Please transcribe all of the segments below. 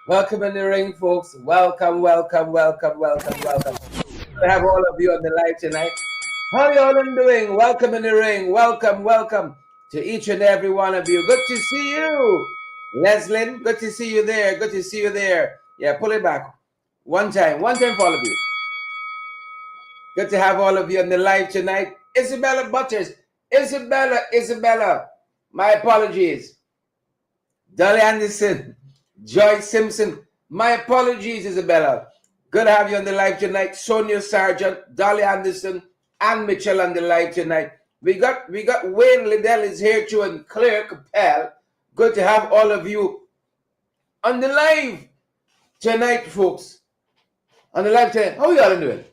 Welcome in the ring, folks. Welcome, welcome, welcome, welcome, welcome. I have all of you on the live tonight. How y'all doing? Welcome in the ring. Welcome, welcome to each and every one of you. Good to see you. Leslin, good to see you there. Good to see you there. Yeah, pull it back. One time for all of you. Good to have all of you on the live tonight. Isabella Butters. Isabella. My apologies. Dolly Anderson. Joyce Simpson. My apologies, Isabella. Good to have you on the live tonight. Sonia Sargent, Dolly Anderson, and Mitchell on the live tonight. We got Wayne Liddell is here too, and Claire Capel. Good to have all of you on the live tonight, folks. On the live tonight. How y'all doing?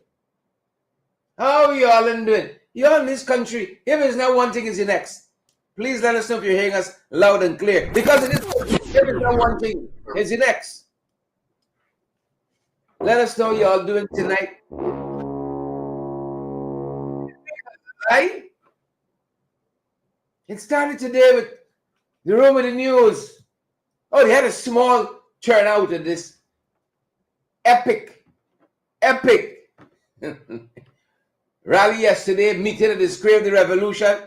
How y'all doing? Y'all in this country, if it's not one thing, it's the next. Please let us know if you're hearing us loud and clear. Because in this country, if it's not one thing, it's the next. Let us know y'all doing tonight. Right? It started today with the room of the news. Oh, they had a small turnout in this epic rally yesterday, meeting at the Square of the Revolution.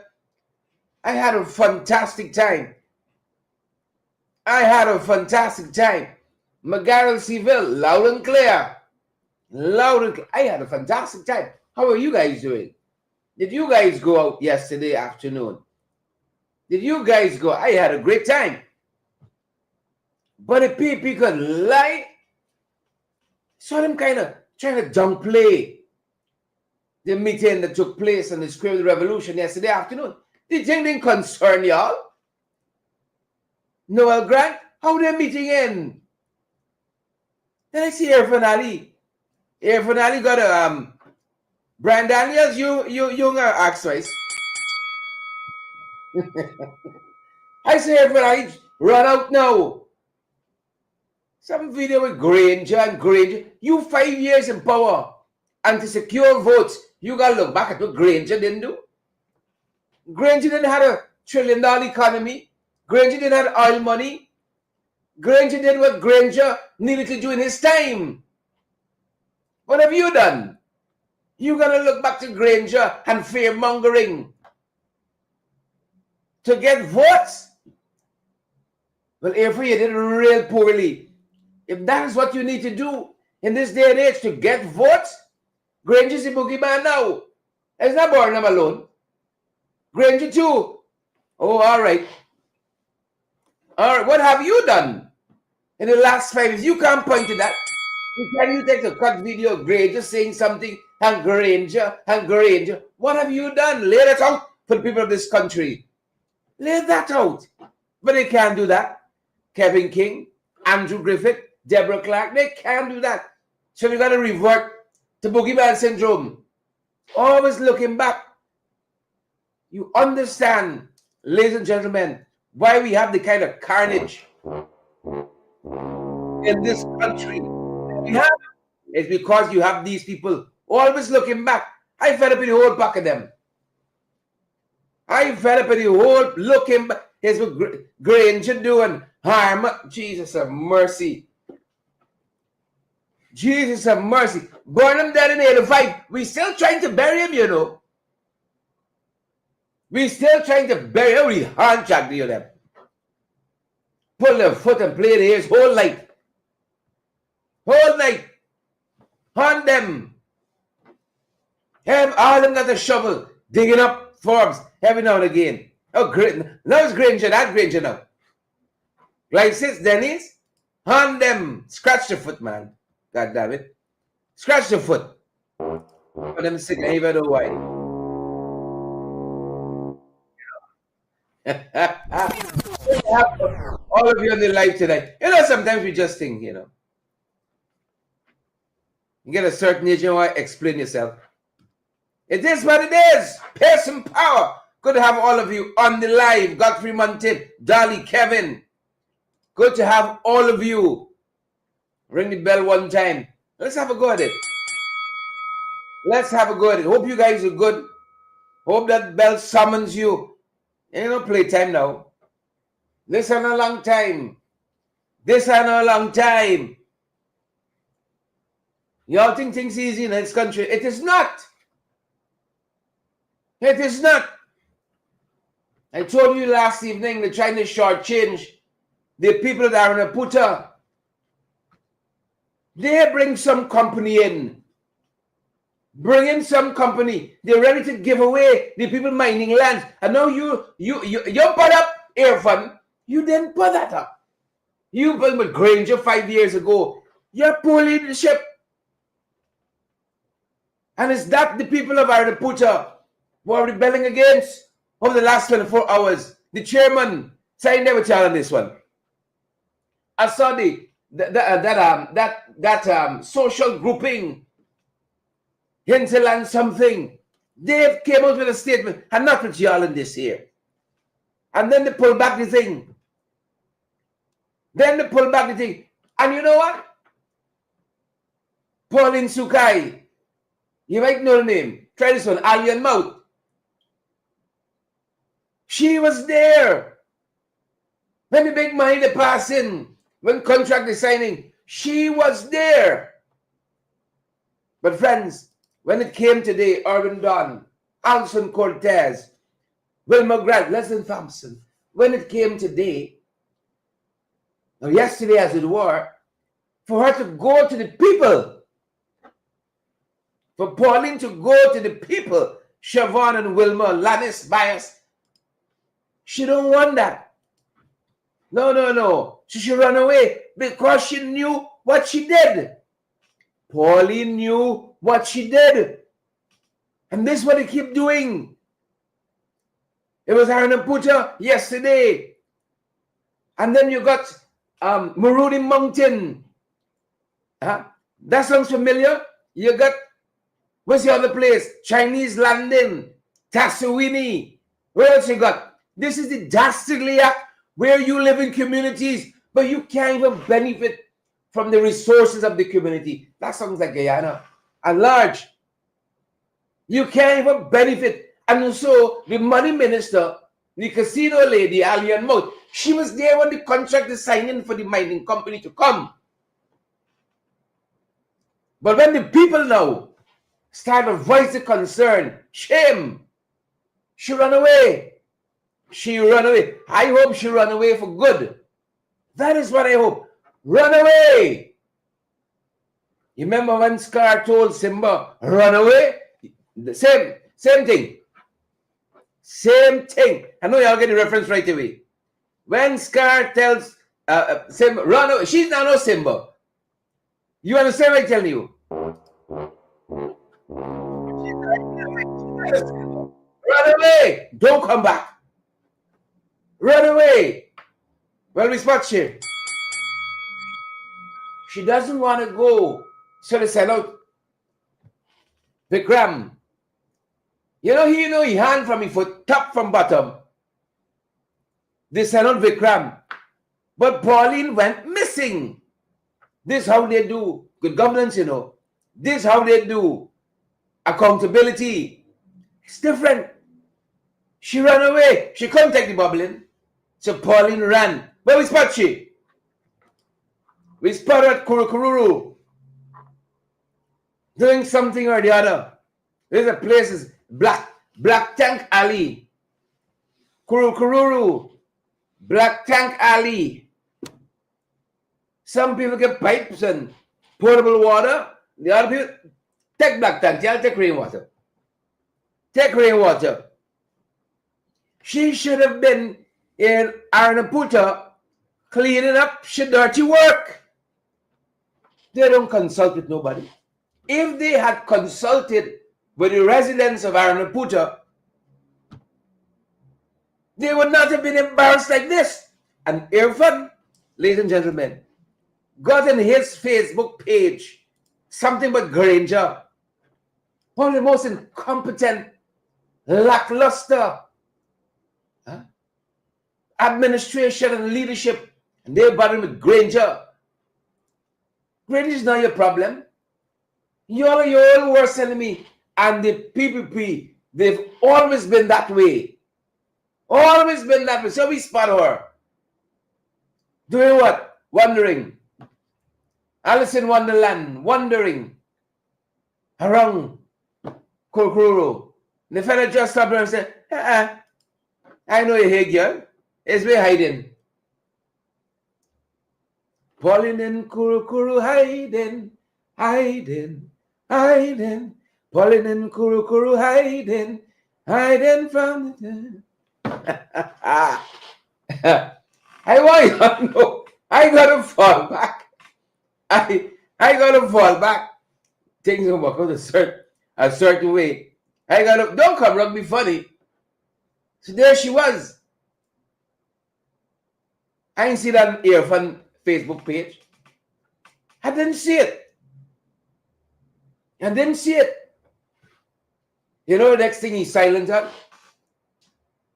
I had a fantastic time. McGarrel Seville, loud and clear. I had a fantastic time. How are you guys doing? Did you guys go out yesterday afternoon? Did you guys go? I had a great time. But the people could lie. Saw them kind of trying to downplay the meeting that took place on the Square of the Revolution yesterday afternoon. Did you think they concern y'all? Noel Grant, how their meeting end? Then I see Irfan Ali. Irfan Ali got a Brian Daniels, you ask twice. I say Irfan Ali run out now. Some video with Granger. You 5 years in power and to secure votes, you gotta look back at what Granger didn't do. Granger didn't have a $1 trillion economy. Granger didn't have oil money. Granger did what Granger needed to do in his time. What have you done? You gotta look back to Granger and fear mongering to get votes. Well, Irfan, you did real poorly. If that is what you need to do in this day and age to get votes, Granger's a boogeyman now. It's not Burnham alone. Granger too. Oh, all right. All right, what have you done in the last 5 years? You can't point to that. Can you take a cut video of Granger saying something and Granger? What have you done? Lay that out for the people of this country. Lay that out. But they can't do that. Kevin King, Andrew Griffith, Deborah Clark, they can't do that. So we got to revert to boogeyman syndrome. Always looking back. You understand, ladies and gentlemen, why we have the kind of carnage in this country we have. It's because you have these people always looking back. I fed up in the whole pack of them. I fed up in the whole looking back. Here's what Granger doing. Harm. Jesus have mercy. Jesus have mercy. Burnham dead in 85. We still trying to bury him, you know. We still trying to bury every hand jack to them. Pull their foot and play the ears whole night. Whole night. Hunt them. All them got a shovel, digging up Forbes every now and again. Oh, great. Now it's Granger, that Granger now. Like since Dennis, hunt them. Scratch the foot, man. God damn it. Scratch the foot. For them sick, I even know why. All of you on the live tonight. You know, sometimes we just think, you know. You get a certain age, you know what? Explain yourself. It is what it is. Pace and power. Good to have all of you on the live. Godfrey Montip, Dolly, Kevin. Good to have all of you. Ring the bell one time. Let's have a go at it. Let's have a go at it. Hope you guys are good. Hope that bell summons you. Ain't no playtime now. Listen a long time. This I know a long time. Y'all think things easy in this country. It is not. It is not. I told you last evening they're trying to shortchange the people that are in a putter. They bring some company in. Bring in some company. They're ready to give away the people mining lands. And now you put up air fund. You didn't put that up. You built with Granger 5 years ago. You're poor leadership. And is that the people of Arnaputa who are rebelling against over the last 24 hours? The chairman signed there with y'all on this one. I saw that social grouping, Hinterland something. They came out with a statement, and not with y'all in this here. And then they pull back the thing. And you know what? Pauline Sukai. You might know the name. Try this one, Alien Mouth. She was there. When the big money they pass in, when contract is signing, she was there. But friends, when it came today, Urban Don, Alson Cortez, Wilma Grant, Leslie Thompson, when it came today, or yesterday as it were, for her to go to the people, for Pauline to go to the people, Siobhan and Wilma, Lannis, Bias, she don't want that. No. She should run away because she knew what she did. Pauline knew what she did. And this is what they keep doing. It was Arnaputa yesterday. And then you got Marudi Mountain. That sounds familiar. You got, what's the other place? Chinese Landing, Tassawini. Where else you got? This is the dastardly act where you live in communities, but you can't even benefit from the resources of the community. That sounds like Guyana at large. You can't even benefit. And so the money minister, the casino lady, Alien Mouth, she was there when the contract is signing for the mining company to come. But when the people now start to voice the concern, shame, she ran away. I hope she ran away for good. That is what I hope. Run away. You remember when Scar told Simba, run away? The same thing. Same thing. I know y'all get the reference right away. When Scar tells Simba, run away, she's now no Simba. You understand what I'm telling you? Run away. Don't come back. Run away. Well, we spot she. She doesn't want to go. So they send out Vikram. You know he hand from me foot, top from bottom. They send out Vikram. But Pauline went missing. This is how they do good governance, you know. This is how they do accountability. It's different. She ran away. She couldn't take the bubbling. So Pauline ran. Where we spot she? We spot her at Kurukururu. Doing something or the other. There's a place is Black Tank Alley. Kurukururu. Black Tank Alley. Some people get pipes and potable water. The other people take black tank. Y'all take rainwater. Take rainwater. She should have been in Arnaputa cleaning up she dirty work. They don't consult with nobody. If they had consulted with the residents of Arnaputa, they would not have been embarrassed like this. And Irfan, ladies and gentlemen, got in his Facebook page something but Granger. One of the most incompetent, lackluster administration and leadership. And they're bothering with Granger. Granger is not your problem. You are your own worst enemy. And the PPP, they've always been that way. Always been that way. So we spot her. Doing what? wandering. Alice in Wonderland, wandering around Kurukuru. The fella just stopped her and said, I know you're here, girl. It's me hiding. Falling in Kurukuru, hiding, hiding, hiding. Falling in Kurukuru, hiding, hiding from the... I want you to know, I gotta fall back. I gotta fall back. Things don't work out a certain way. Don't come rub me funny. So there she was. I didn't see that earphone Facebook page. I didn't see it. You know the next thing he's silent on?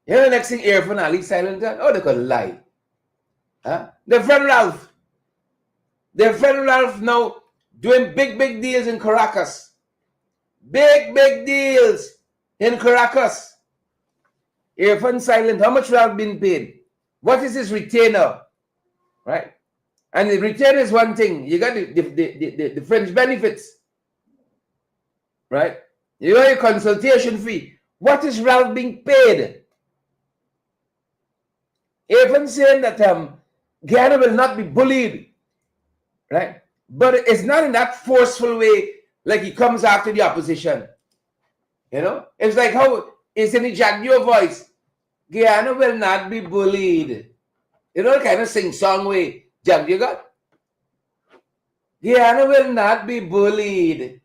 You know the next thing earphone Ali silent on? Oh, they could lie. Huh? Their friend Ralph now doing big deals in Caracas. Big deals in Caracas. Earphone silent. How much Ralph been paid? What is his retainer? Right? And the retainer is one thing. You got the fringe benefits. Right? You got your consultation fee. What is Ralph being paid? Even saying that Guyana will not be bullied, right? But it's not in that forceful way, like he comes after the opposition. You know, it's like how it's in the Jaguar voice. Guyana will not be bullied. You know, the kind of sing-song way Jaguar got. Guyana will not be bullied.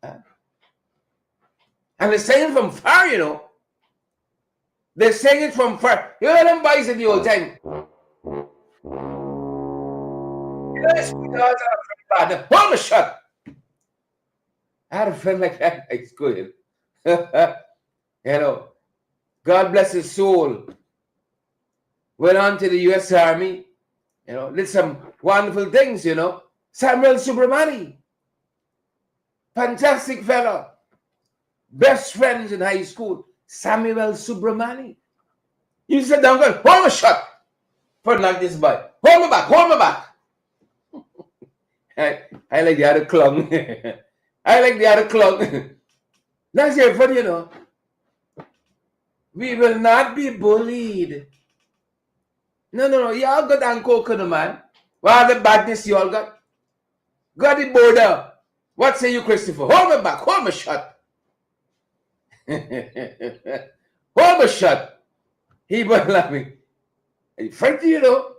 And they're saying it from far, you know. They're saying it from far. You know them boys in the old time. You know, sweethearts are a friend. Hold the shot. I had a friend like that in high school. You know, God bless his soul. Went on to the U.S. Army. You know, did some wonderful things, you know. Samuel Subramani. Fantastic fellow. Best friends in high school. Samuel Subramani. You sit down, go, hold a shot. For like this boy. Hold me back. I like the other clung. That's your fun, you know. We will not be bullied. No. Y'all got uncooked, man. What the badness y'all got? Got the border. What say you, Christopher? Hold me back. Hold me shut. Hold me shut. He was laughing. Frightened, you know.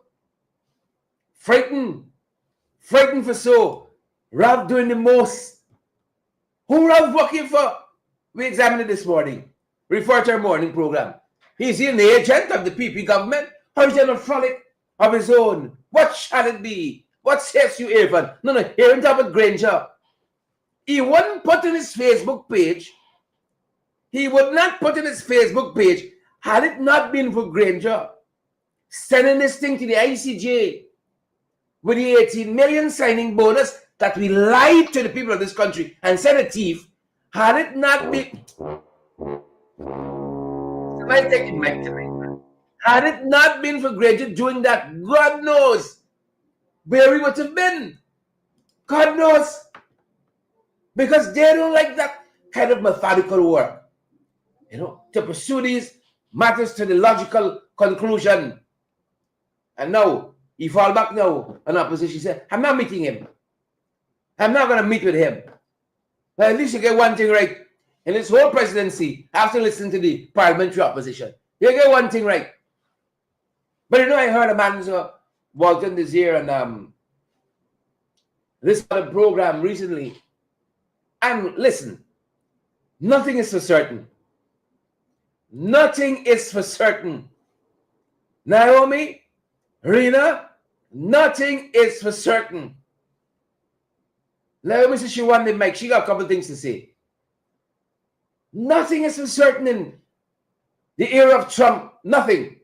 Frightened for so. Ralph doing the most. Who Ralph working for? We examined it this morning. Refer to our morning program. He's an agent of the PP government. Or is he on a frolic of his own? What shall it be? What says you, Irvin? No, here on top of Granger. He wouldn't put in his Facebook page. He would not put in his Facebook page had it not been for Granger sending this thing to the ICJ with the 18 million signing bonus that we lied to the people of this country and said a thief. Had it not been... Somebody take the mic tonight, man. Had it not been for Granger doing that, God knows where we would have been. God knows. Because they don't like that kind of methodical work. You know, to pursue these matters to the logical conclusion. And now, he fall back now on opposition. He said, I'm not meeting him. I'm not going to meet with him. But at least you get one thing right. In this whole presidency, after listening to the parliamentary opposition, you get one thing right. But you know, I heard a man, Walton this year, and this other program recently. And listen, nothing is for certain. Nothing is for certain. Naomi, Rena, nothing is for certain. Naomi says she wanted the mic. She got a couple things to say. Nothing is for certain in the era of Trump. Nothing.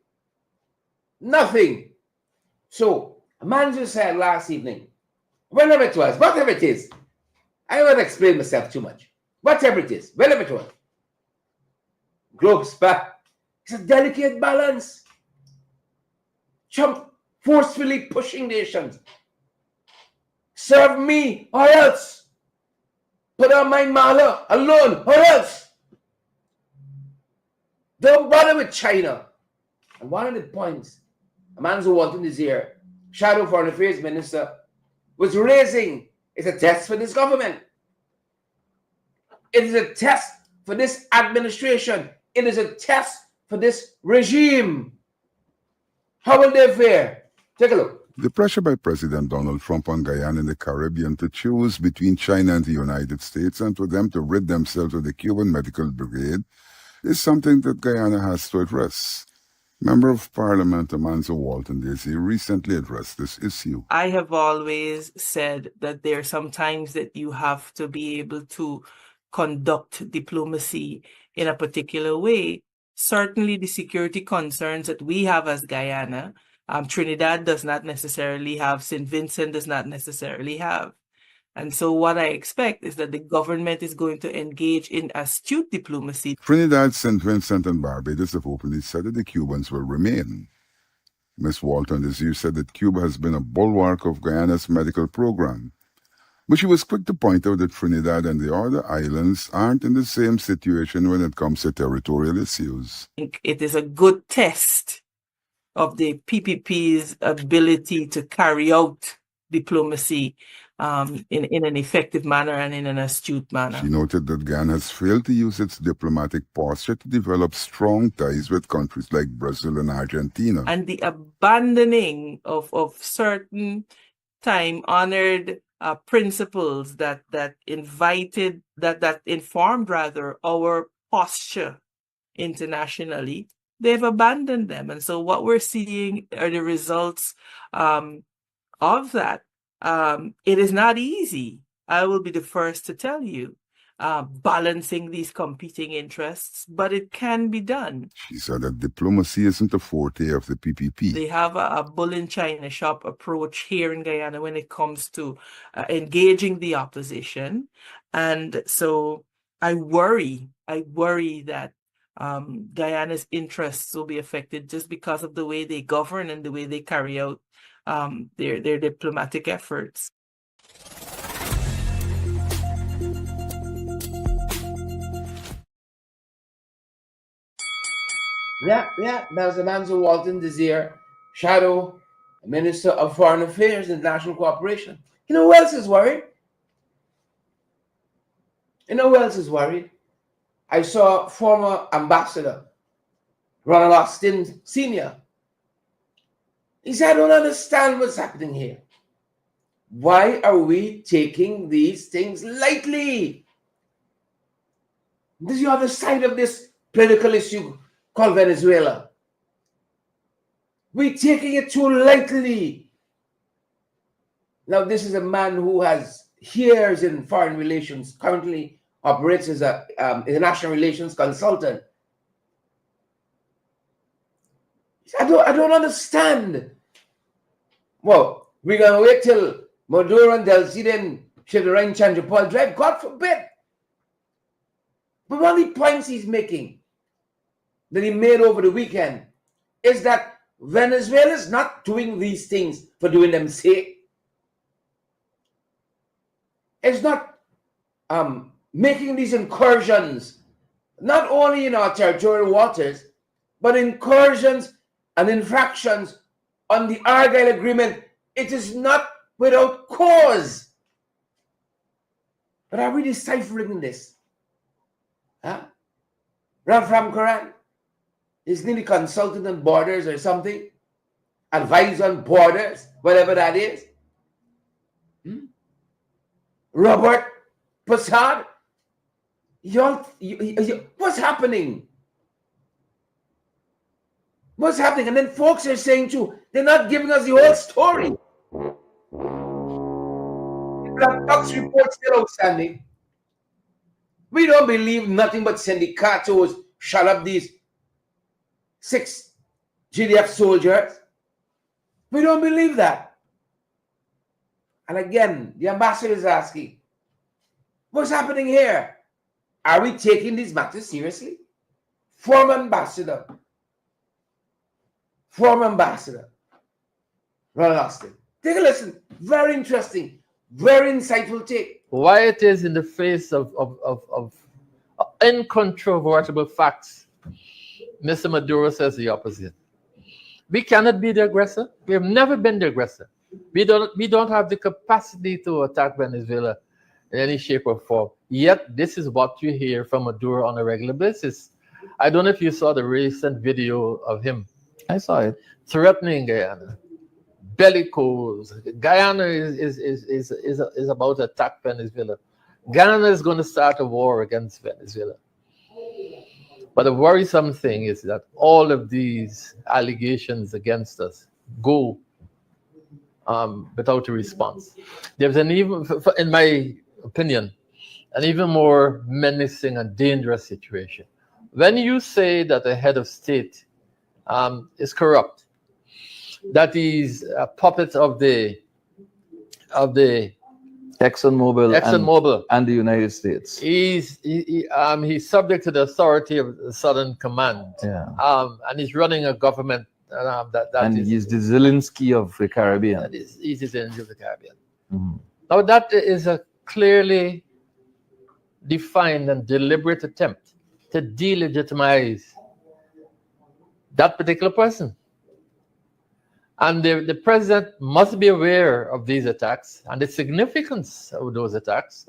Nothing. So, a man just said last evening, whenever it was, whatever it is, I won't explain myself too much. Whatever it is, whenever it was. Globe spat. It's a delicate balance. Trump forcefully pushing nations. Serve me or else. Put on my mala alone or else. Don't bother with China. And one of the points a man who wanted this year, Shadow Foreign Affairs Minister, was raising is a test for this government. It is a test for this administration. It is a test for this regime. How will they fare? Take a look. The pressure by President Donald Trump on Guyana and the Caribbean to choose between China and the United States and for them to rid themselves of the Cuban Medical Brigade is something that Guyana has to address. Member of Parliament Amanzo Walton Daisy recently addressed this issue. I have always said that there are some times that you have to be able to conduct diplomacy in a particular way. Certainly the security concerns that we have as Guyana, Trinidad does not necessarily have, St. Vincent does not necessarily have. And so what I expect is that the government is going to engage in astute diplomacy. Trinidad, St. Vincent, and Barbados have openly said that the Cubans will remain. Ms. Walton this year said that Cuba has been a bulwark of Guyana's medical program. But she was quick to point out that Trinidad and the other islands aren't in the same situation when it comes to territorial issues. It is a good test of the PPP's ability to carry out diplomacy in an effective manner and in an astute manner. She noted that Guyana has failed to use its diplomatic posture to develop strong ties with countries like Brazil and Argentina. And the abandoning of certain time-honored principles that informed rather our posture internationally, they've abandoned them. And so what we're seeing are the results of that. It is not easy. I will be the first to tell you, balancing these competing interests, but it can be done. She said that diplomacy isn't a forte of the PPP. They have a bull in China shop approach here in Guyana when it comes to engaging the opposition. And so I worry that Guyana's interests will be affected just because of the way they govern and the way they carry out their diplomatic efforts. Yeah, that was Amanzo Walton Desir, Shadow Minister of Foreign Affairs and International Cooperation. You know who else is worried? I saw former Ambassador Ronald Austin Sr. He said, I don't understand what's happening here. Why are we taking these things lightly? This is the other side of this political issue called Venezuela. We're taking it too lightly. Now, this is a man who has years in foreign relations, currently operates as an international relations consultant. I don't understand. Well, we're going to wait till Maduro and Delciden Chevron Chanjapal drive. God forbid. But one of the points he's making that he made over the weekend is that Venezuela is not doing these things for doing them sake. It's not making these incursions, not only in our territorial waters, but incursions and infractions on the Argyle Agreement. It is not without cause. But are we deciphering this? Huh? Ram Quran is nearly consultant on borders or something, advisor on borders, whatever that is. Robert Passad, what's happening? What's happening? And then folks are saying too, they're not giving us the whole story. The Fox report still outstanding. We don't believe nothing but syndicatos shut up these 6 GDF soldiers. We don't believe that. And again, the ambassador is asking, what's happening here? Are we taking these matters seriously? Former ambassador. Ron Austin. Take a listen. Very interesting. Very insightful take. Why it is in the face of incontrovertible facts, Mr. Maduro says the opposite. We cannot be the aggressor. We have never been the aggressor. We don't have the capacity to attack Venezuela in any shape or form. Yet this is what you hear from Maduro on a regular basis. I don't know if you saw the recent video of him. I saw it. Threatening Guyana. Bellicose. Guyana is about to attack Venezuela. Guyana is going to start a war against Venezuela. But the worrisome thing is that all of these allegations against us go without a response. There's an even, in my opinion, an even more menacing and dangerous situation. When you say that the head of state is corrupt, that he's a puppet of the ExxonMobil and the United States. He's subject to the authority of the Southern Command. Yeah. And he's running a government he's the Zelensky of the Caribbean. He's the Zelensky of the Caribbean. Mm-hmm. Now that is a clearly defined and deliberate attempt to delegitimize that particular person. And the president must be aware of these attacks and the significance of those attacks.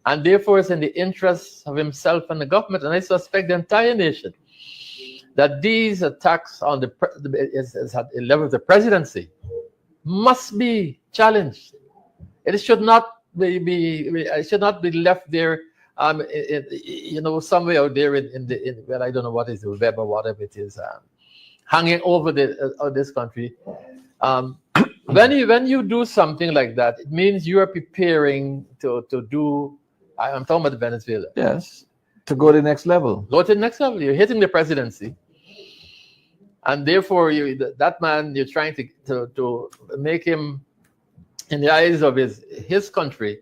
And therefore, it's in the interests of himself and the government, and I suspect the entire nation, that these attacks on at the level of the presidency must be challenged. It should not be left there, somewhere out there well, I don't know what is the web or whatever it is, hanging over this country. When you do something like that, it means you are preparing to do. I'm talking about Venezuela. Yes, to go to the next level. Go to the next level. You're hitting the presidency, and therefore that man, you're trying to make him, in the eyes of his country,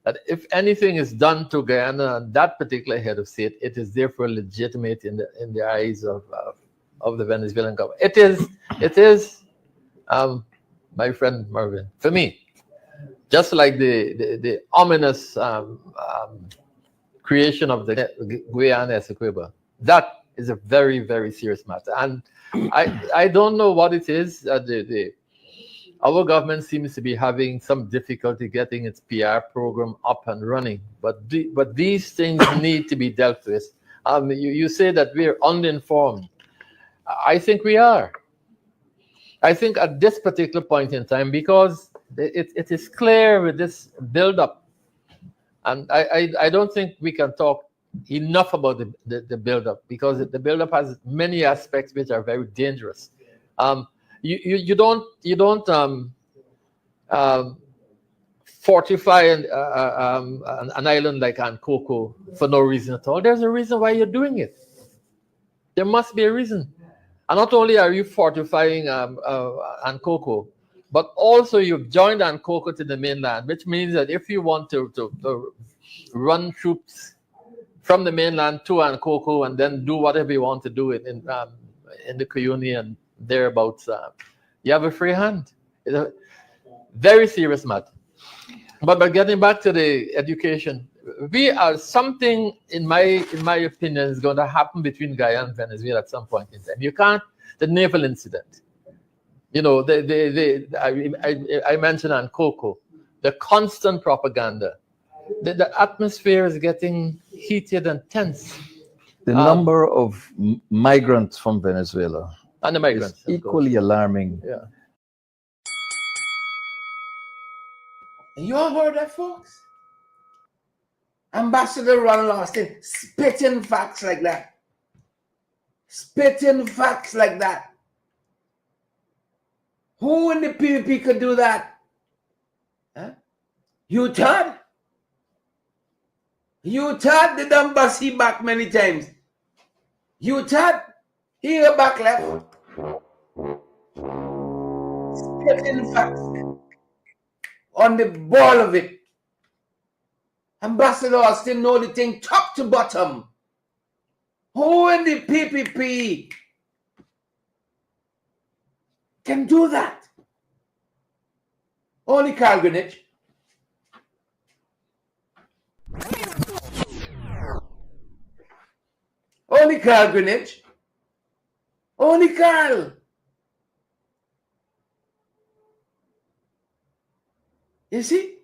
that if anything is done to Guyana and that particular head of state, it is therefore legitimate in the eyes of the Venezuelan government. It is, my friend Marvin, for me, just like the ominous creation of the Guyana Essequibo. That is a very, very serious matter. And I don't know what it is. Our government seems to be having some difficulty getting its PR program up and running. But these things need to be dealt with. You say that we're uninformed. I think we are. I think at this particular point in time, because it is clear with this build-up, and I don't think we can talk enough about the build-up, because the build-up has many aspects which are very dangerous. You don't fortify an island like Ankoko for no reason at all. There's a reason why you're doing it. There must be a reason. And not only are you fortifying Ankoko, but also you've joined Ankoko to the mainland, which means that if you want to run troops from the mainland to Ankoko and then do whatever you want to do in the Cuyuni and thereabouts, you have a free hand. It's a very serious matter. But getting back to the education, we are something, in my opinion, is going to happen between Guyana and Venezuela at some point in time. You can't. The naval incident, I mentioned Ankoko, the constant propaganda, the atmosphere is getting heated and tense. The number of migrants from Venezuela and the migrants is equally alarming. Yeah. You all heard that, folks? Ambassador Ronald Austin spitting facts like that. Spitting facts like that. Who in the PPP could do that? Huh? You thought the dumb bus he back many times. You thought he go back left. Spitting facts on the ball of it. Ambassador Austin know the thing top to bottom. Who in the PPP can do that? Only Carl Greenwich. Only Carl Greenwich. Only Carl. You see?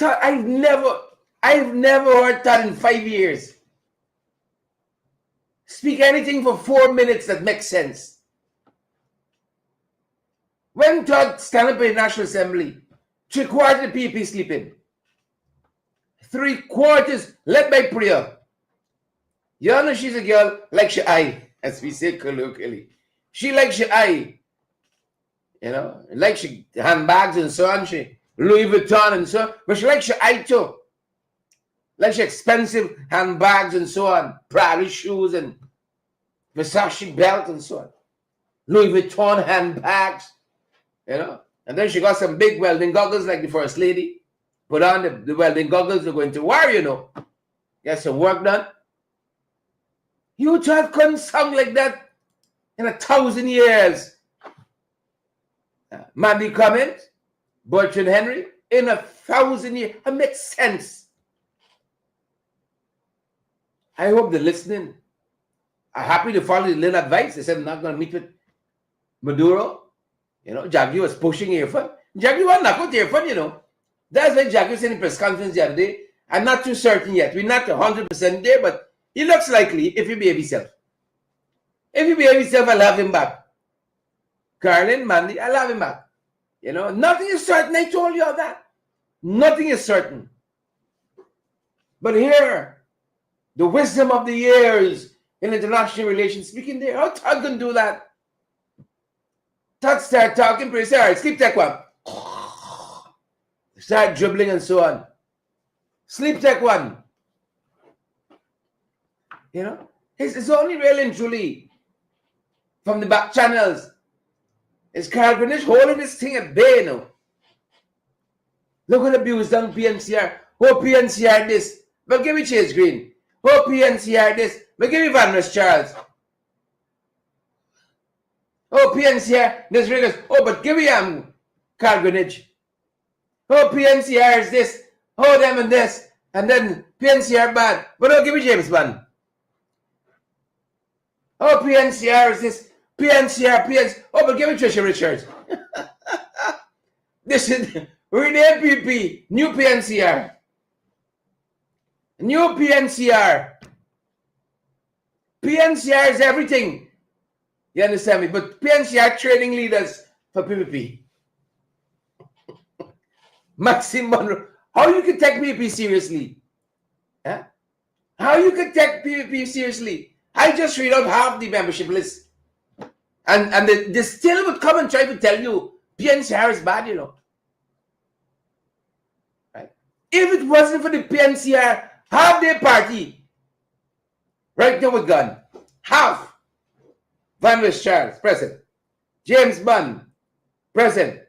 I've never heard Todd in 5 years speak anything for 4 minutes that makes sense. When Todd stand up in the National Assembly, 3/4 of the PPP sleeping. 3/4 led by prayer. You know she's a girl like she eye, as we say colloquially. She like she eye. You know, like she handbags and so on, she Louis Vuitton and so on, but she like she eye too. Like she expensive handbags and so on, Prada shoes and Versace belt and so on. Louis Vuitton handbags, you know. And then she got some big welding goggles like the First Lady. Put on the welding goggles, they're going to war, you know. Get some work done. You thought couldn't sound like that in 1,000 years. Mandy Cummins, Bertrand Henry, in 1,000 years. It makes sense. I hope they're listening. I'm happy to follow the little advice. They said I'm not going to meet with Maduro. You know, Jaggi was pushing earphone. Jaggi was not with earphone, you know. That's why Jaggi was in the press conference the other day. I'm not too certain yet. We're not 100% there, but he looks likely if he behave himself. If he behave himself, I'll have him back. Carlin, Mandy, I'll have him back. You know, nothing is certain. I told you all that. Nothing is certain. But here, the wisdom of the years in international relations speaking there. How Todd can do that? Todd start talking pretty say, all right, sleep tech one. Start dribbling and so on. Sleep tech one. You know, it's only really and truly from the back channels. Is Carl Greenwich holding this thing at bay now? Look at the abuse done PNCR. Oh, PNCR this. But give me Chase Green. Oh, PNCR this. But give me Van Ness Charles. Oh, PNCR this Riggers. Oh, but give me Carl Greenwich. Oh, PNCR is this. Oh, them and this. And then PNCR bad. But oh, give me James Bond. Oh, PNCR is this. PNCR. Oh, but give me Trisha Richards. This is rename PP. New PNCR. New PNCR. PNCR is everything. You understand me? But PNCR training leaders for PPP. Maxime Monroe. How you can take PPP seriously? Huh? How you can take PPP seriously? I just read out half the membership list. And they still would come and try to tell you PNCR is bad, you know. Right? If it wasn't for the PNCR, half their party right now would gone. Half. Van Ness Charles, present. James Bond, present.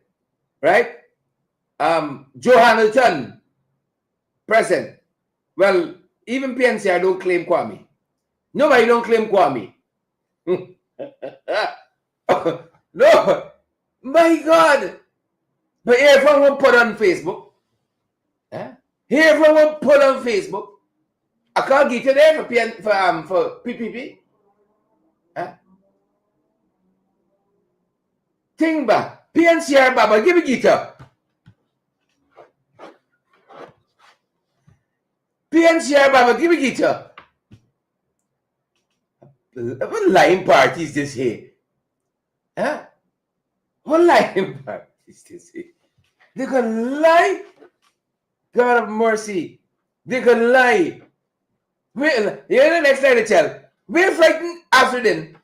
Right? Joe Hamilton, present. Well, even PNCR don't claim Kwame. Nobody don't claim Kwame. No, my God. But everyone will put on Facebook. Everyone will put on Facebook. I can't get you there for PPP. Think back. PNCR Baba, give me guitar. PNCR Baba, give me guitar. What lying party is this here? Huh? What lying party is this here? They can lie. God of mercy. They can lie. Well, you know the next line to tell. We're frightened after then.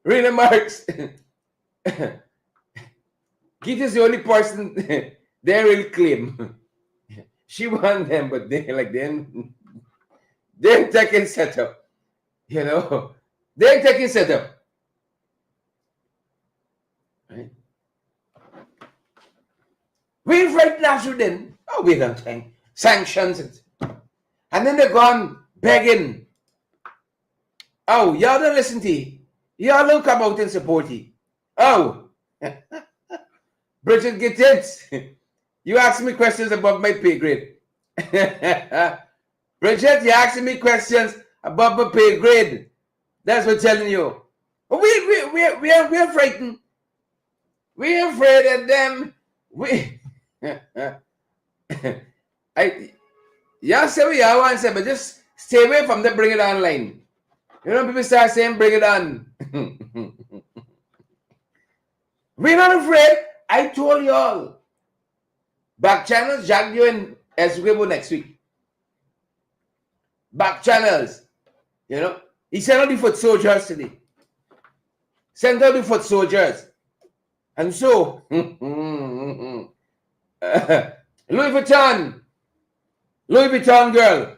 Rena Marks. Gita's the only person they will claim. She won them, but they're taking setup. You know, they're taking setup. Right? We're frightened after then. Oh, we don't think. Sanctions. And then they're gone begging. Oh, y'all don't listen to it. Y'all don't come out and support it. Oh. Bridget, get it. You ask me questions above my pay grade. Bridget, you're asking me questions above my pay grade. That's what I'm telling you. We're frightened. We're afraid of them. Yeah, say we are one, but just stay away from the bring it on line. You know, people start saying bring it on. We're not afraid. I told you all. Back channels, Jack you in Esquebo next week. Back channels. You know, he sent out the foot soldiers today. Sent out the foot soldiers. And so, Louis Vuitton girl,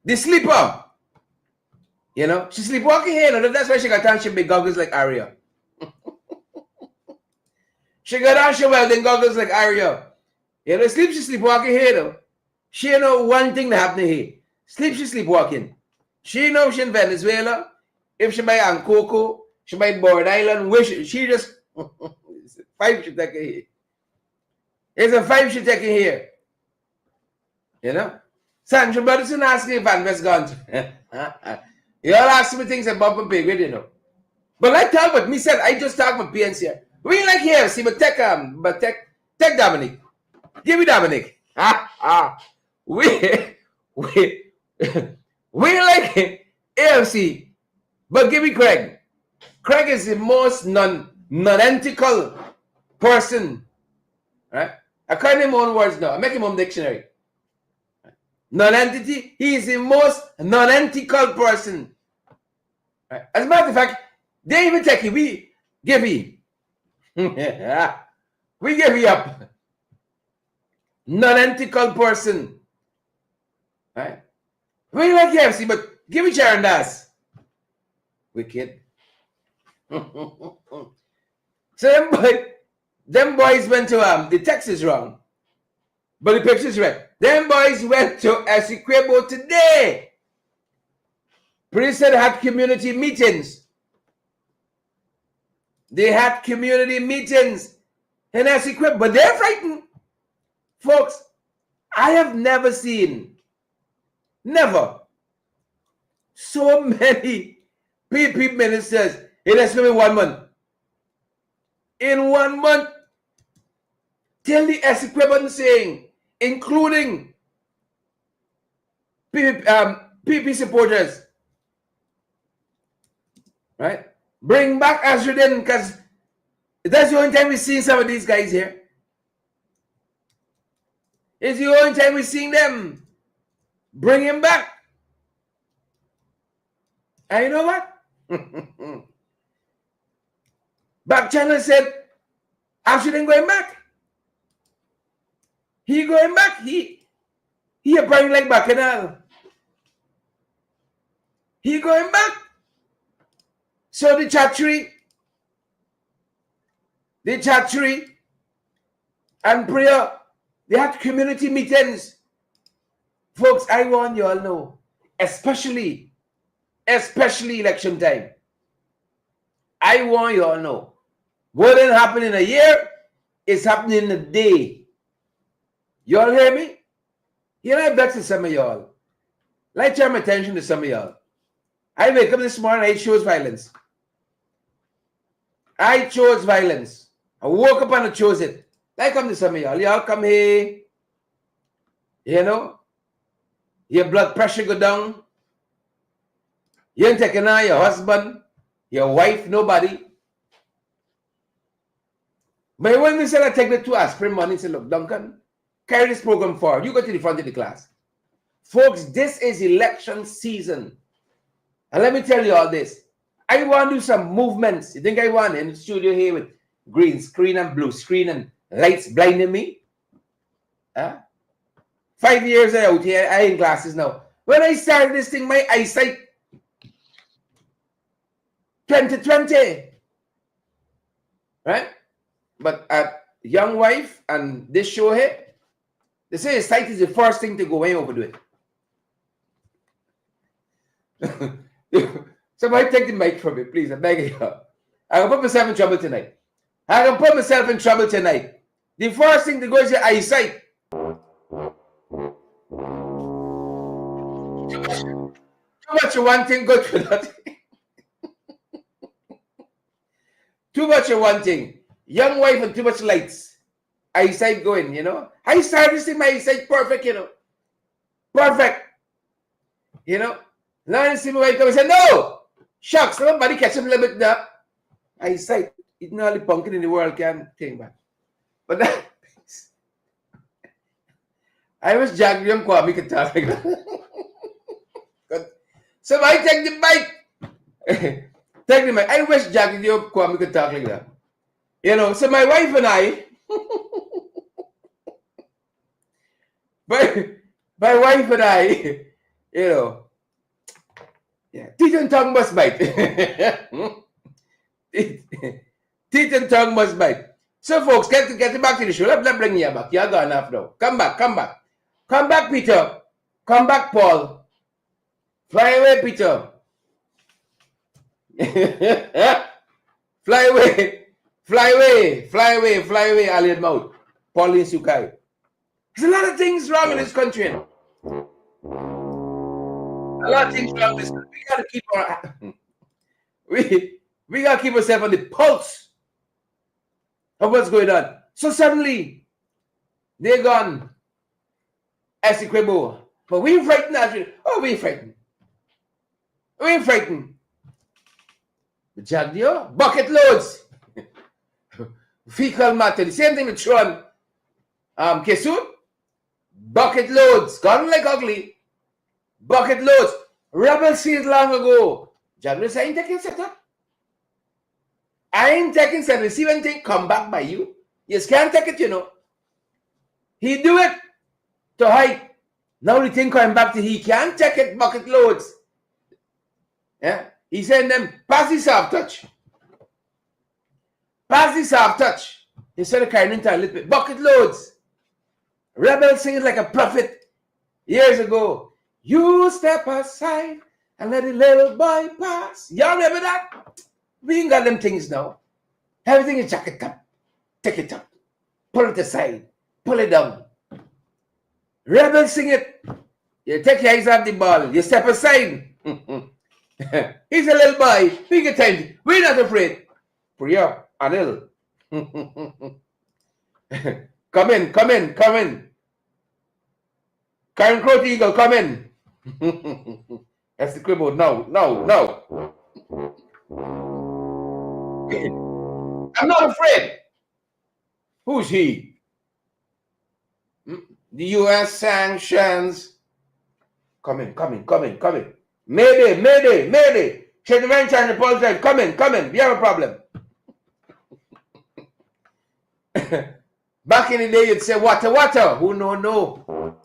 the sleeper, you know, she sleepwalking here. You know, that's why she got on she big goggles like Aria. She got on she welding goggles like Aria. You know, she sleepwalking here though. She know one thing that happened here. She sleepwalking. She know she in Venezuela. If she buy on Coco, she buy Board Island, she just 5 she take here. It's a 5 she taking here. You know? Sandra Brothers asking if Van West gone. You all ask me things about my big, you know. But like Talbot, me said, I just talk about PNC here. We like here, see, but take Dominic. Give me Dominic. We like AFC, but give me Craig. Craig is the most non-ethical person, right? I can't name my own words now. I make him on dictionary. Non-entity, he is the most non-ethical person. Right? As a matter of fact, they even take it. We give him. We give him up. Non-ethical person. Right? We like KFC, but give me Sharon Das. Wicked. So them boys went to the text is wrong. But the picture is right. Them boys went to Essequibo today. President had community meetings. They had community meetings in Essequibo, but they're frightened. Folks, I have never seen, never, so many PPP ministers in Essequibo in 1 month. In 1 month, till the Essequibo saying, including PP supporters, right? Bring back Asridin, because that's the only time we see some of these guys here. It's the only time we see them. Bring him back. And you know what? Back channel said, Asridin going back. He going back. He appearing like Bacchanal. He going back. So the chattery and prayer, they had community meetings. Folks, I want you all know, especially election time. I want you all know, what didn't happen in a year is happening in a day. You all hear me? You know, I bet to some of y'all. Like turn my attention to some of y'all. I wake up this morning, I chose violence. I chose violence. I woke up and I chose it. Like come to some of y'all. Y'all come here. You know, your blood pressure go down. You ain't taking on your husband, your wife, nobody. But when we said I take the 2 aspirin money, say, look, Duncan, carry this program forward. You go to the front of the class. Folks, this is election season. And let me tell you all this. I want to do some movements. You think I want in the studio here with green screen and blue screen and lights blinding me? Huh? 5 years out here, I in glasses now. When I started this thing, my eyesight 2020. Right? But at young wife and this show here, they say his sight is the first thing to go when you overdo it. Somebody take the mic from me, please. I'm begging you. I'm going to put myself in trouble tonight. The first thing to go is your eyesight. Too much of one thing, good for nothing. Too much of one thing. Young wife and too much lights. Eyesight going, you know. I started to see my eyesight perfect, you know. Perfect. You know. Now I see my wife come and say, no! Shucks, somebody catch him a little bit there. Eyesight. It's not only pumpkin in the world can think back. But that, I was Jack Young Kwame could talk like that. So I take the mic. Take the mic. I wish Jack Young Kwame could talk like that. You know, so my wife and I, my wife and I, you know, yeah, teeth and tongue must bite. Teeth and tongue must bite. So, folks, get back to the show. Let me bring you back. You're gone enough now. Come back. Come back, Peter. Come back, Paul. Fly away, Peter. Fly away, alien mouth. Pauline Sukai. There's a lot of things wrong in this country. A lot of things wrong in this country. We gotta keep our we gotta keep ourselves on the pulse of what's going on. So suddenly they're gone. Esequibo. But we frightened actually. Oh, we frightened. We frightened. Jagdio, bucket loads. Fecal matter. The same thing with Tron. Kesun. Bucket loads. Gone like ugly. Bucket loads. Rebel seed long ago. Jagdio said, I ain't taking setup. I ain't taking setup. Receive anything, come back by you. You can't take it, you know. He do it to hide. Now the thing coming back to he can't take it, bucket loads. Yeah. He said them, pass the soft touch. Pass the soft touch. Instead of carrying into a little bit. Bucket loads. Rebel singing like a prophet years ago. You step aside and let the little boy pass. Y'all remember that? We ain't got them things now. Everything is jack it up. Take it up. Pull it aside. Pull it down. Rebel sing it. You take your eyes off the ball. You step aside. He's a little boy. We get time. We're not afraid. Priya, Anil. Come in. Karen Crow Eagle, come in. That's the cribble. No. I'm not afraid. Who's he? The U.S. sanctions. Come in. Mayday. Shake the wrench on the pole drive. Come in. We have a problem. Back in the day, you'd say, water. Who no.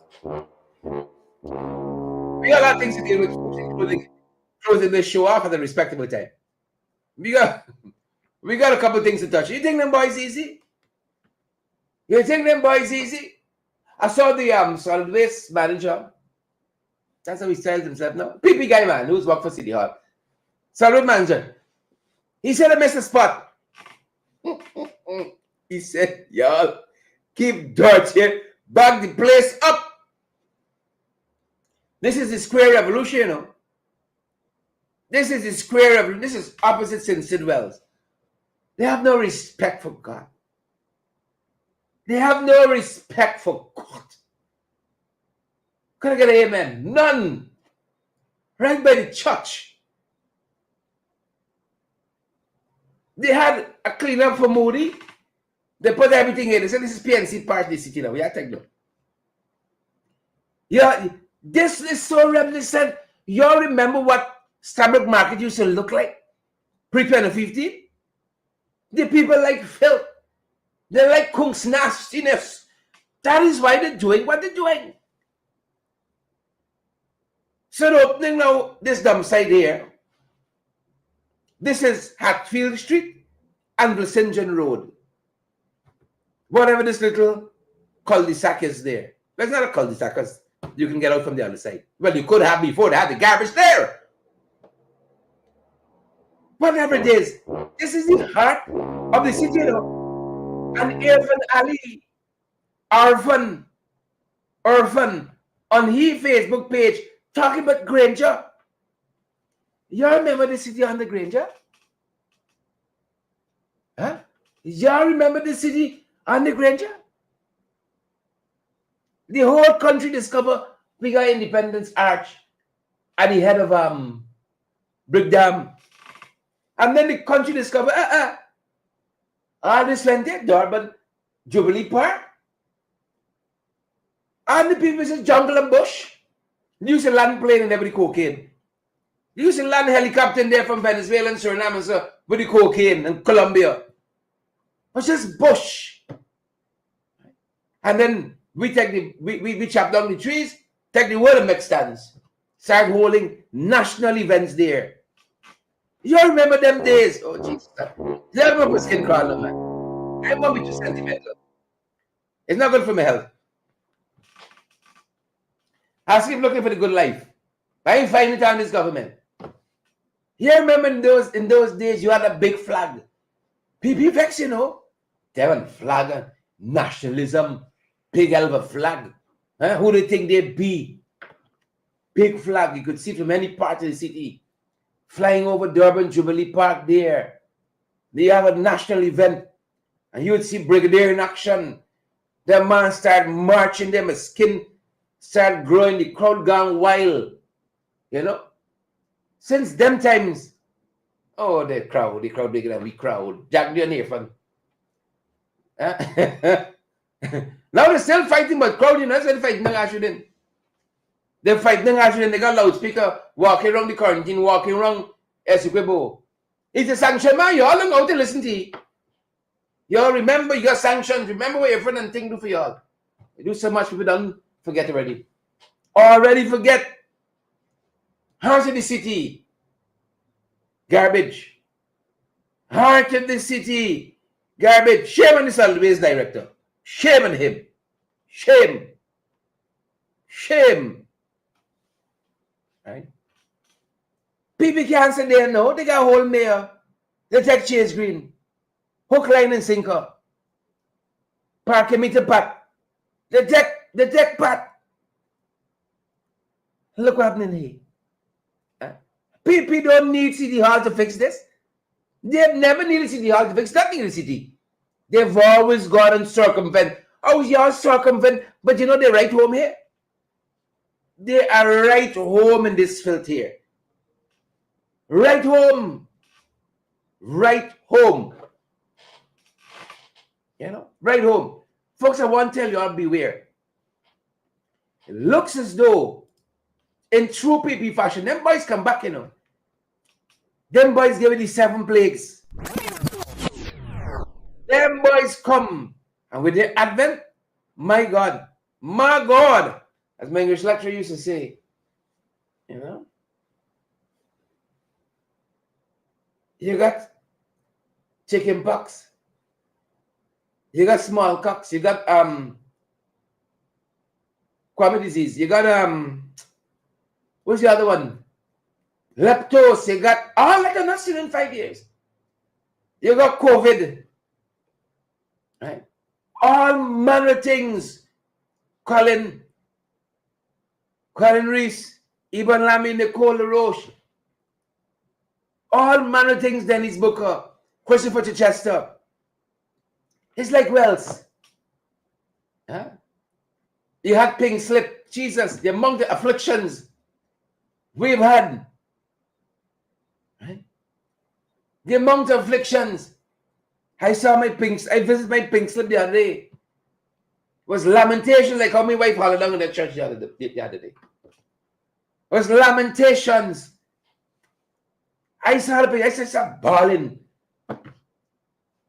We got a lot of things to deal with, including closing this show off at a respectable time. We got a couple of things to touch. You think them boys easy? I saw the solid waste manager. That's how he styles himself now. PP guy man who's worked for City Hall. Solid manager. He said I missed a spot. He said, y'all keep dirt here. Bag the place up. This is the square revolution, you know. This is the square revolution. This is opposite St. Sidwell's. They have no respect for God. They have no respect for God. Can I get an amen? None. Right by the church. They had a cleanup for Moody. They put everything in. They said, this is PNC part of the city now. We are taking it. Yeah, this is so reminiscent. Y'all remember what Starbuck Market used to look like? Pre-2015? The people like filth. They like Kunk's nastiness. That is why they're doing what they're doing. So the opening now, this dump side here. This is Hatfield Street and St. Road. Whatever this little cul-de-sac is there. But it's not a cul-de-sac because you can get out from the other side. Well, you could have before they had the garbage there. Whatever it is, this is the heart of the city, you know. And Irvin Ali Orphan on his Facebook page talking about Granger. Y'all remember the city on the Granger? Huh? Y'all remember the city on the Granger? The whole country discovered we got Independence Arch at the head of Brick Dam. And then the country discovered all this went there, Durban, Jubilee Park. And the people said jungle and bush. They used to land plane and every cocaine. They used to land helicopter in there from Venezuela and Suriname and so with the cocaine and Colombia. It was just bush. And then we take we chop down the trees, take the wood and make stands. Start holding national events there. You all remember them days? Oh Jesus. You remember skin crawler, man. I want me too sentimental. It's not good for my health. I keep looking for the good life. I ain't finding it on this government. You remember in those days you had a big flag. PPP vex, you know. They had a flag, nationalism, big hell of a flag. Huh? Who do you think they'd be? Big flag. You could see from any part of the city. Flying over Durban Jubilee Park there. They have a national event. And you would see Brigadier in action. The man start marching them, his skin start growing, the crowd gone wild. You know? Since them times, oh, the crowd bigger than we crowd. Jack the Nathan. Now they're still fighting, but crowd, you know, they're fighting accident. They're fighting accident, they got loudspeaker, walking around the quarantine, walking around Essequibo. It's a sanction, man. You all know how to listen to it. You all remember you got sanctions. Remember what your friend and thing do for y'all. You do so much, people don't forget already. Already forget. Heart of the city. Garbage. Heart of the city. Garbage. Shame on the solid waste director. Shame on him. Shame. Shame. Right? People can't say there no. They got a whole mayor. They take Chase Green. Hook, line, and sinker. Park him into Pat. They take Pat. Look what happening here. People don't need City Hall to fix this. They've never needed City Hall to fix nothing in the city. They've always gone and circumvent. Oh, y'all circumvent, but you know they're right home here. They are right home in this filth here. Right home. Right home. You know, right home. Folks, I want to tell you all beware. It looks as though in true PP fashion, them boys come back, you know. Them boys give it the 7 plagues. Them boys come. And with their advent, my God, as my English lecturer used to say, you know, you got chicken pox, you got smallpox, you got Kwame disease, you got what's the other one? Leptos, you got all that I've not seen in 5 years. You got COVID, right? All manner of things. Colin Reese, Ibn Lamy, Nicole LaRoche. All manner of things, Dennis Booker, Christopher Chichester. It's like Wells. Huh? You had pink slip. Jesus, the amount of afflictions we've had. Right? The amount of afflictions. I visited my pink slip the other day. It was lamentation like how my wife hollered down in the church the other day. It was lamentations. I started bawling.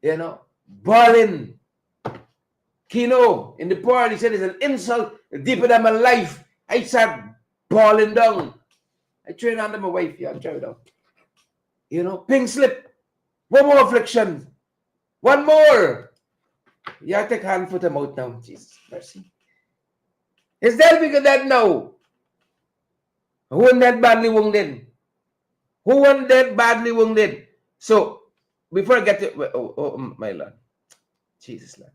You know, bawling. Kino, in the party, he said it's an insult deeper than my life. I started bawling down. I trained under my wife. Yeah, I'm trying it out. You know, pink slip. One more affliction. One more. Yeah, take hand, foot, and mouth now. Jesus mercy. Is that bigger than now? Who wasn't that badly wounded? Who wasn't that badly wounded? So, before I get to... Oh, my Lord. Jesus, Lord.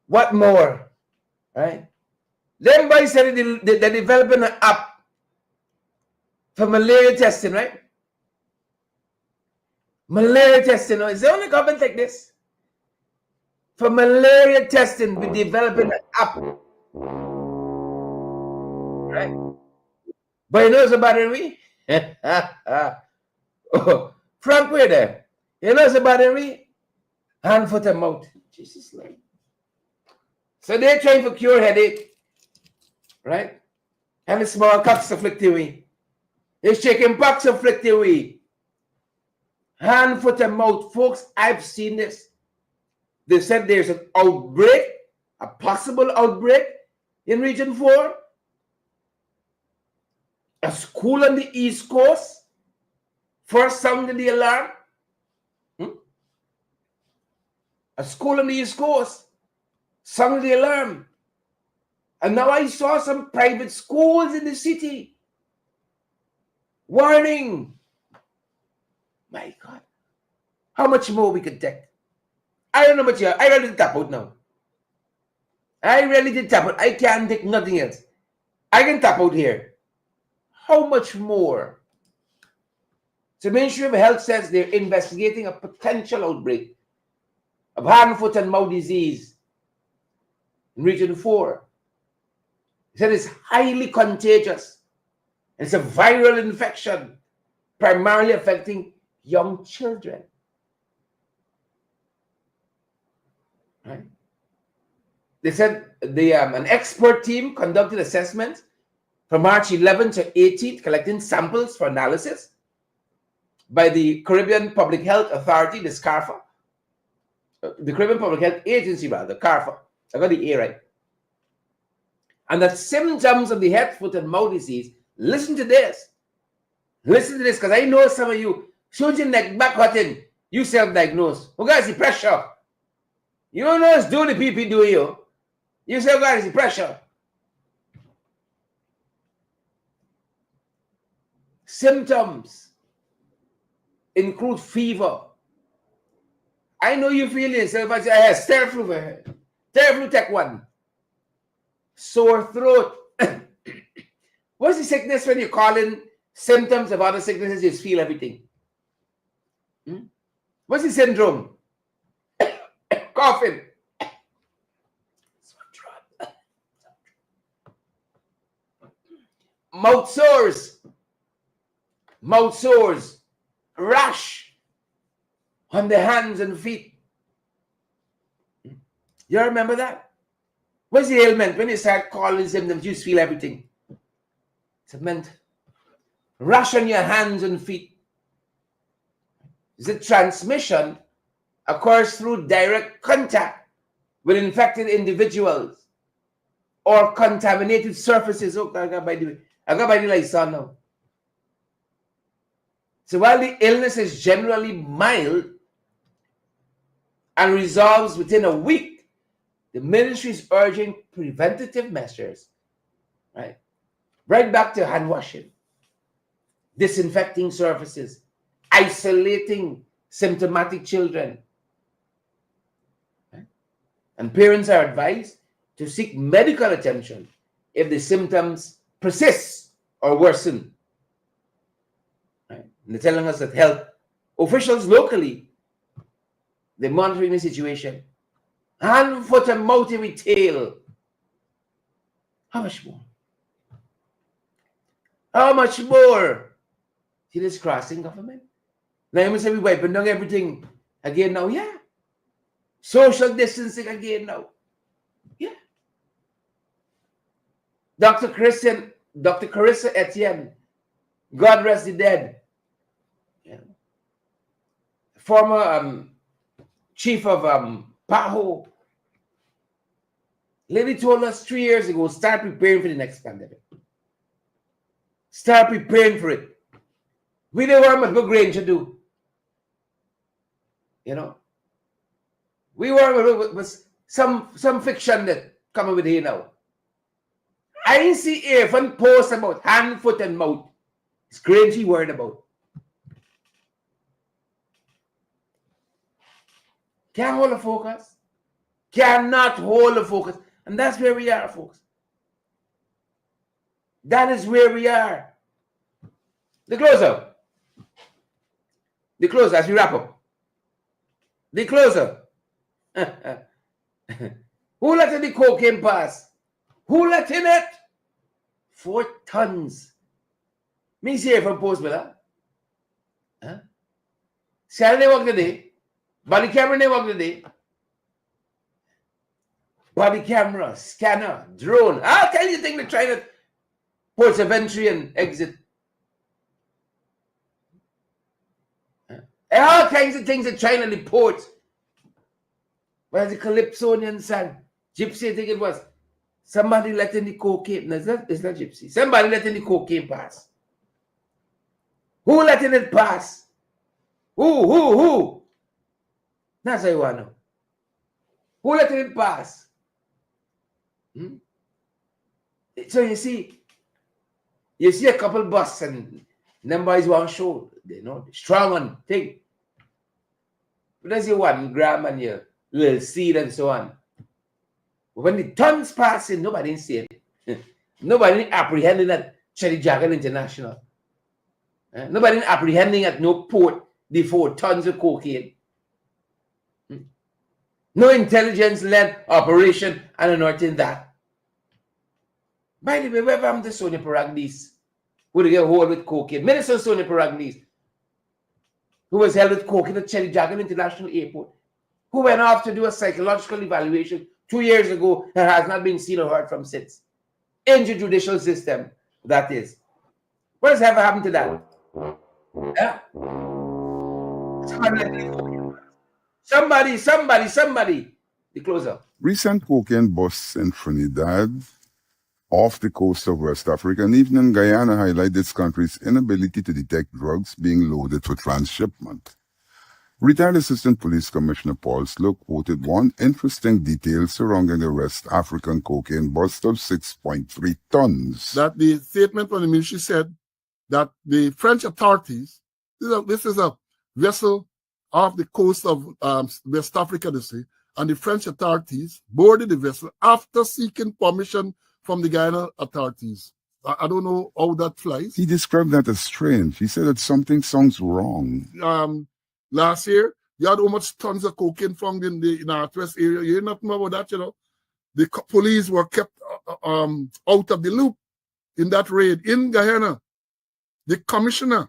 What more? Right? Them boys said they're developing an app for malaria testing, right? Malaria testing. Is there only government like this? For malaria testing, we're developing an app. Right? But you know about it, we? Oh, Frank, where there? You know about it, we? Hand, foot, and mouth. Jesus, Lord. So they're trying to cure headache, right? And the small cups afflict away. They're shaking pox afflict away. Hand, foot, and mouth. Folks, I've seen this. They said there's an outbreak, a possible outbreak in Region 4. A school on the East Coast first sounded the alarm. A school on the East Coast sounded the alarm. And now I saw some private schools in the city. Warning. My God. How much more we could take? I don't know much. I really did tap out now. I really did tap out. I can't take nothing else. I can tap out here. How much more? So the Ministry of Health says they're investigating a potential outbreak of hand, foot, and mouth disease in Region 4. They said it's highly contagious. It's a viral infection, primarily affecting young children. Right? They said an expert team conducted assessments from March 11 to 18th, collecting samples for analysis by the Caribbean Public Health Authority, the SCARFA, the Caribbean Public Health Agency, rather, CARFA. I got the A right. And that symptoms of the head, foot, and mouth disease, listen to this. Listen to this, because I know some of you, shoot your neck back hotting, you self-diagnose. Who got the pressure? You don't know it's doing the PP do you. You say, God, it's the pressure. Symptoms include fever. I know you feel yourself. I say, I have stare flu for her. Stare flu, take one. Sore throat. What's the sickness when you're calling symptoms of other sicknesses? You feel everything. What's the syndrome? Coughing. Mouth sores. Mouth sores. Rash on the hands and feet. You remember that? What's the ailment? When you start calling symptoms, you just feel everything. It's meant rash on your hands and feet. The transmission occurs through direct contact with infected individuals or contaminated surfaces. Oh, I got by the lights on now. So while the illness is generally mild and resolves within a week, the ministry is urging preventative measures, right? Right back to hand washing, disinfecting surfaces, isolating symptomatic children. Right? And parents are advised to seek medical attention if the symptoms persist or worsen. Right? And they're telling us that health officials locally, they're monitoring the situation. Hand, foot, and mouth with tail. How much more? How much more? See this crossing government? Now you must say we wiping down everything again now. Yeah. Social distancing again now. Yeah. Dr. Carissa Etienne, God rest the dead. Yeah. Former chief of PAHO. Lady told us 3 years ago, start preparing for the next pandemic. Start preparing for it. We know what McGregor Grain should do. You know? We were with some fiction that coming with here now. I see even post about hand, foot, and mouth. It's crazy word about. Can't hold a focus. Cannot hold a focus. And that's where we are, folks. That is where we are. The closer. The closer as we wrap up. The closer. Who let in the cocaine pass? Who let in it? 4 tons. Me see from Post Miller. Huh? Saturday work today. Body camera they work today. Body camera, scanner, drone. All kinds of things they're trying to ports of entry and exit. All kinds of things they're trying to report. Where's the Calypsonian son? Gypsy, I think it was. Somebody let in the cocaine. No, it's not Gypsy. Somebody let in the cocaine pass. Who let in it pass? Who? That's what I want to know. Who let in it pass? So you see a couple busts and them boys want to show, you know, strong on thing. But there's your 1 gram and your little seed and so on. But when the tons passing, nobody see it. Nobody apprehending at Cherry Jagan International. Nobody apprehending at no port the 4 tons of cocaine. No intelligence-led operation and unearthing that. By the way, wherever I'm the Sonia Paragnis, who they get hold with cocaine, Minister Sonia Paragnis, who was held with cocaine at Cherry Jagan International Airport, who went off to do a psychological evaluation 2 years ago and has not been seen or heard from since. In the judicial system, that is. What has ever happened to that? Yeah? Somebody. The closer. Recent cocaine busts in Trinidad, off the coast of West Africa, and even in Guyana highlight this country's inability to detect drugs being loaded for transshipment. Retired Assistant Police Commissioner Paul Slook quoted one interesting detail surrounding the West African cocaine bust of 6.3 tons. That the statement from the ministry said that the French authorities, this is a vessel off the coast of West Africa, they say, and the French authorities boarded the vessel after seeking permission from the Guyana authorities. I don't know how that flies. He described that as strange. He said that something sounds wrong. Last year, you had how much tons of cocaine found in the Northwest area. You hear nothing about that, you know. The police were kept out of the loop in that raid in Guyana. The commissioner,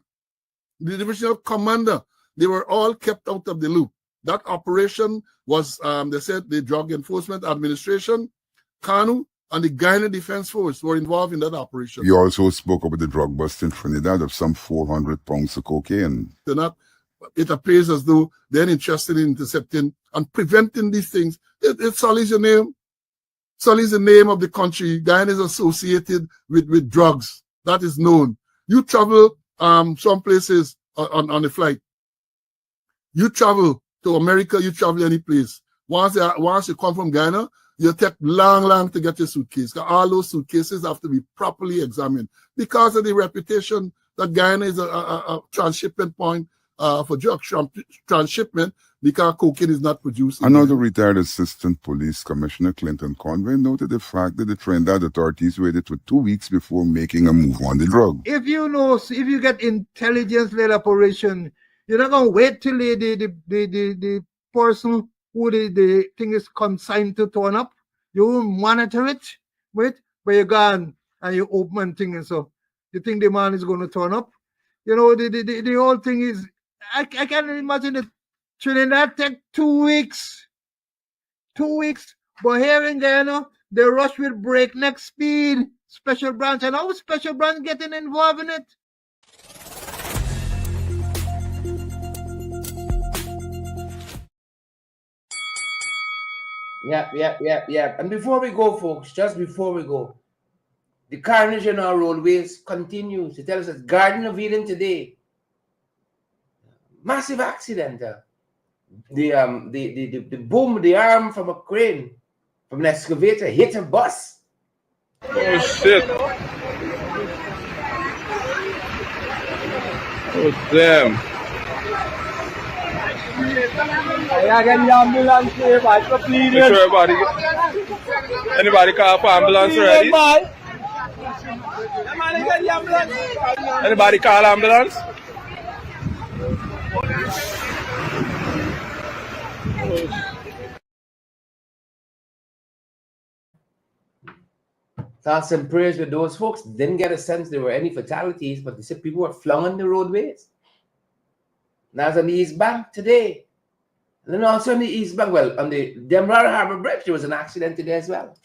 the divisional commander, they were all kept out of the loop. That operation was, they said, the Drug Enforcement Administration, KANU, and the Guyana Defense Force were involved in that operation. He also spoke about the drug bust in Trinidad of some 400 pounds of cocaine. It appears as though they're interested in intercepting and preventing these things. It sullies your name. Sullies the name of the country. Guyana is associated with drugs. That is known. You travel some places on a flight. You travel to America, you travel any place. Once you come from Guyana, you take long to get your suitcase. All those suitcases have to be properly examined because of the reputation that Guyana is a transshipment point for drug transshipment because cocaine is not produced. Another retired Assistant Police Commissioner, Clinton Conway, noted the fact that the Trinidad authorities waited for 2 weeks before making a move on the drug. If you get intelligence-led operation, you're not going to wait till the person who the thing is consigned to turn up. You monitor it, wait, but you're gone and you open thing and so you think the man is going to turn up. You know, the whole thing is, I can't imagine that Trinidad take 2 weeks. 2 weeks. But here in Guyana, they rush with breakneck speed, special branch, and how special branch getting involved in it? Yeah. And before we go, folks, just before we go, the carnage in our roadways continues. It tells us Garden of Eden today. Massive accident. The boom, the arm from a crane, from an excavator, hit a bus. Oh shit. Oh damn. I get the ambulance here, but for pleading. Make sure anybody call for ambulance already? Anybody call ambulance? Thoughts and prayers with those folks. Didn't get a sense there were any fatalities, but they said people were flung on the roadways. Now it's on the East Bank today. And then also on the East Bank, well, on the Demerara Harbor Bridge, there was an accident today as well.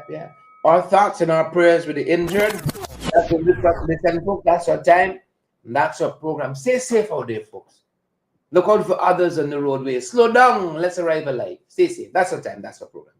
Yeah. Our thoughts and our prayers with the injured. That's what this folks. That's our time. And that's our program. Stay safe out there, folks. Look out for others on the roadway. Slow down. Let's arrive alive. Stay safe. That's our time. That's our program.